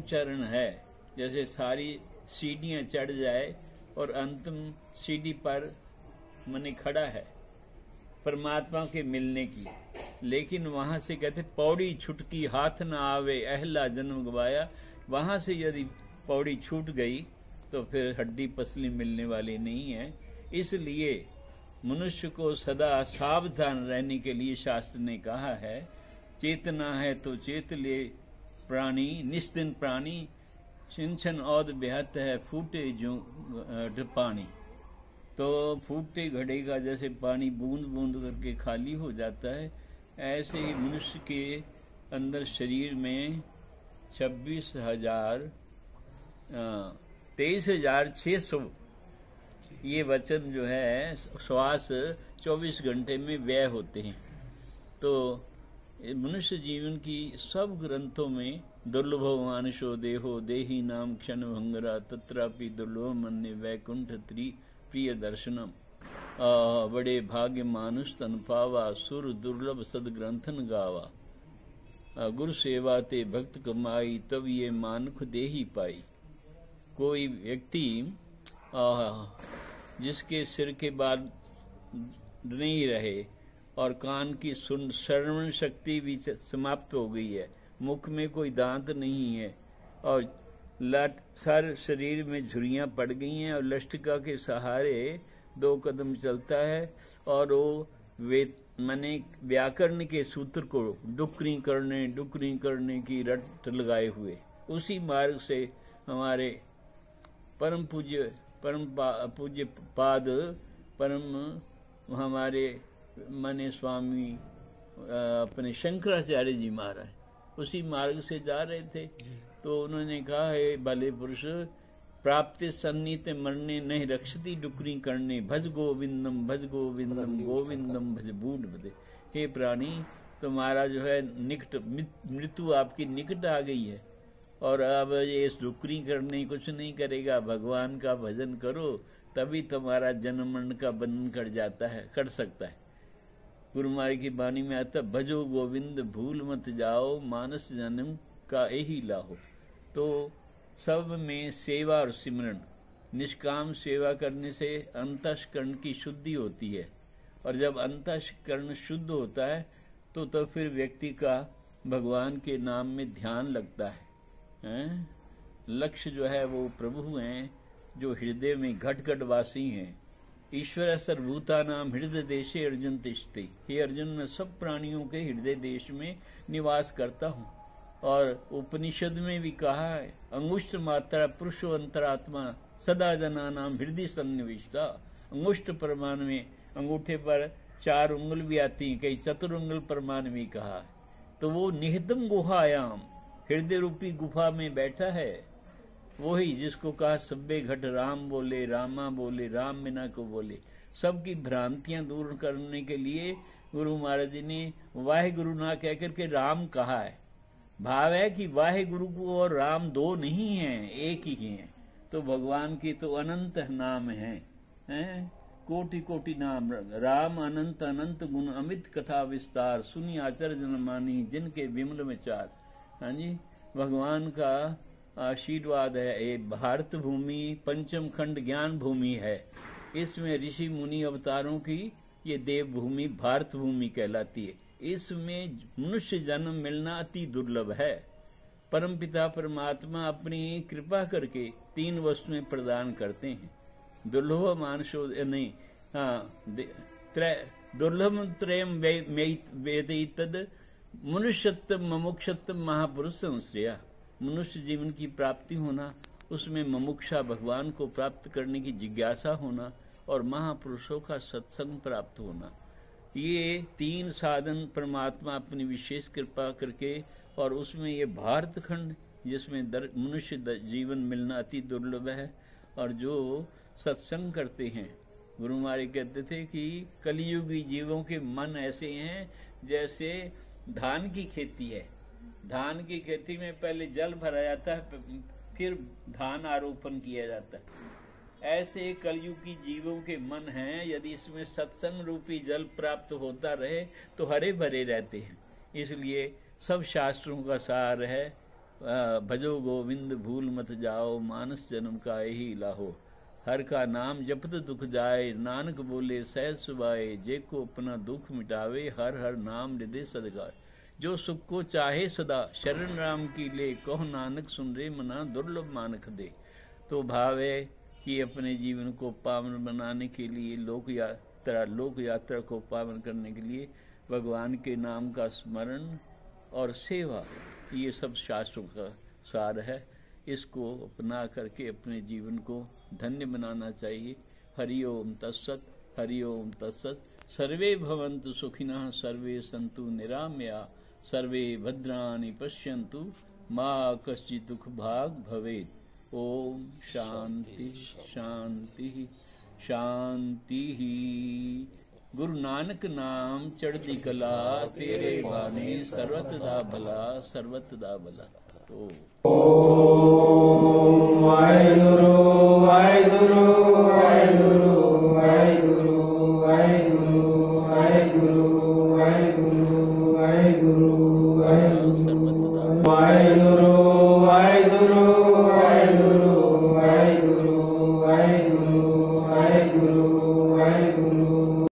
अंतिम चरण है, जैसे सारी सीढ़ियां चढ़ जाए और अंतिम सीढ़ी पर मने खड़ा है परमात्मा के मिलने की, लेकिन वहां से कहते पौड़ी छुटकी हाथ न आवे अहला जन्म गवाया। वहां से यदि पौड़ी छूट गई तो फिर हड्डी पसली मिलने वाली नहीं है। इसलिए मनुष्य को सदा सावधान रहने के लिए शास्त्र ने कहा है, चेतना है तो चेत ले प्राणी निस्दिन प्राणी, छिन औद बेहत है फूटे जो पानी। तो फूटते घड़े का जैसे पानी बूंद बूंद करके खाली हो जाता है, ऐसे ही मनुष्य के अंदर शरीर में 23,600 ये वचन जो है श्वास 24 घंटे में व्यय होते हैं। तो मनुष्य जीवन की सब ग्रंथों में दुर्लभो मानुषो देहो देही नाम क्षण भंगरा तत्रापि दुर्लभ मन्य वैकुंठ प्रिय दर्शनम। बड़े भाग्य मानुष तन पावा सुर दुर्लभ सदग्रंथन गावा। गुरु सेवा ते भक्त कमाई तब ये मानुख देही पाई। कोई व्यक्ति जिसके सिर के बाल नहीं रहे और कान की श्रवण शक्ति भी समाप्त हो गई है, मुख में कोई दांत नहीं है और सारे शरीर में झुर्रियां पड़ गई हैं और लष्टिका के सहारे 2 कदम चलता है और वो मने व्याकरण के सूत्र को डुकरी करने की रट लगाए हुए, उसी मार्ग से हमारे परम पूज्य पाद परम हमारे मने स्वामी अपने शंकराचार्य जी महाराज उसी मार्ग से जा रहे थे। तो उन्होंने कहा है भले पुरुष प्राप्ति सन्नीत मरने नहीं रक्षती डुकरी करने, भज गोविंदम गोविंदम भज बूढ़ बदे। हे प्राणी, तुम्हारा जो है निकट मृत्यु आपकी निकट आ गई है और अब ये डुकरी करने कुछ नहीं करेगा, भगवान का भजन करो तभी तुम्हारा जन्म मरण का बंधन कट सकता है। गुरु महाराज की वाणी में आता भजो गोविंद भूल मत जाओ मानस जन्म का यही लाहो। तो सब में सेवा और सिमरन, निष्काम सेवा करने से अंतःकरण की शुद्धि होती है और जब अंतःकरण शुद्ध होता है तो फिर व्यक्ति का भगवान के नाम में ध्यान लगता है। लक्ष्य जो है वो प्रभु हैं जो हृदय में घट घट वासी हैं। ईश्वर सर्वभूता नाम हृदय देशे अर्जुन तिष्ठति। हे अर्जुन, मैं सब प्राणियों के हृदय देश में निवास करता हूँ। और उपनिषद में भी कहा है, अंगुष्ठ मात्रा पुरुषो अंतरात्मा सदा जना नाम हृदय सन्निविष्टा। अंगुष्ठ प्रमाण में अंगूठे पर 4 उंगल भी आती हैं, कई चतुर्ंगल प्रमाण में कहा है। तो वो निहितम गुहायाम हृदय रूपी गुफा में बैठा है, वही जिसको कहा सब्बे घट राम बोले रामा बोले राम बिना को बोले। सबकी भ्रांतियां दूर करने के लिए गुरु महाराज जी ने वाहे गुरु ना कहकर के राम कहा है। भाव है कि वाहे गुरु को और राम 2 नहीं हैं, एक ही हैं। तो भगवान की तो अनंत नाम हैं, कोटि कोटि नाम। राम अनंत अनंत गुण अमित कथा विस्तार, सुनी आचर जन मानी जिनके विमल में चार। हाँ जी, भगवान का आशीर्वाद है। ये भारत भूमि पंचम खंड ज्ञान भूमि है। इसमें ऋषि मुनि अवतारों की ये देव भूमि भारत भूमि कहलाती है। इसमें मनुष्य जन्म मिलना अति दुर्लभ है। परमपिता परमात्मा अपनी कृपा करके 3 वस्तुएं प्रदान करते हैं। दुर्लभ मानुषो नहीं, दुर्लभ त्रयम वेदितद मनुष्यत्व मुमुक्षत्व महापुरुष संश्रया। मनुष्य जीवन की प्राप्ति होना, उसमें मुमुक्षा भगवान को प्राप्त करने की जिज्ञासा होना और महापुरुषों का सत्संग प्राप्त होना, ये 3 साधन परमात्मा अपनी विशेष कृपा करके, और उसमें ये भारत खंड जिसमें मनुष्य जीवन मिलना अति दुर्लभ है। और जो सत्संग करते हैं, गुरु महाराज कहते थे कि कलियुगी जीवों के मन ऐसे हैं जैसे धान की खेती है। धान की खेती में पहले जल भरा जाता है, फिर धान आरोपण किया जाता है। ऐसे कलयुग की जीवों के मन हैं, यदि इसमें सत्संग रूपी जल प्राप्त होता रहे तो हरे भरे रहते हैं। इसलिए सब शास्त्रों का सार है भजो गोविंद भूल मत जाओ, मानस जन्म का यही लाहो। हर का नाम जपत दुख जाए, नानक बोले सहज सुभाए। जे को अपना दुख मिटावे, हर हर नाम हृदय सद गाए। जो सुख को चाहे सदा, शरण राम की ले। कहो नानक सुन रे मना, दुर्लभ मानक दे। तो भाव है कि अपने जीवन को पावन बनाने के लिए, लोक यात्रा को पावन करने के लिए भगवान के नाम का स्मरण और सेवा, ये सब शास्त्रों का सार है। इसको अपना करके अपने जीवन को धन्य बनाना चाहिए। हरि ओम तत्सत, हरि ओम तत्सत। सर्वे भवन्तु सुखिनः, सर्वे सन्तु निरामया, सर्वे भद्राणि पश्यन्तु, मा कश्चित् दुःख भाग् भवेत्। ओम शांति शांति शांति। गुरु नानक नाम चढ़ती कला, तेरे बाने सर्वत दा भला, सर्वत दा भला। तो ओम वाहिगुरु वाहिगुरु वाहिगुरु वाहिगुरु वाहिगुरु वाहिगुरु वाहिगुरु वाहिगुरु वाहिगुरु सर्वत दा वाहिगुरु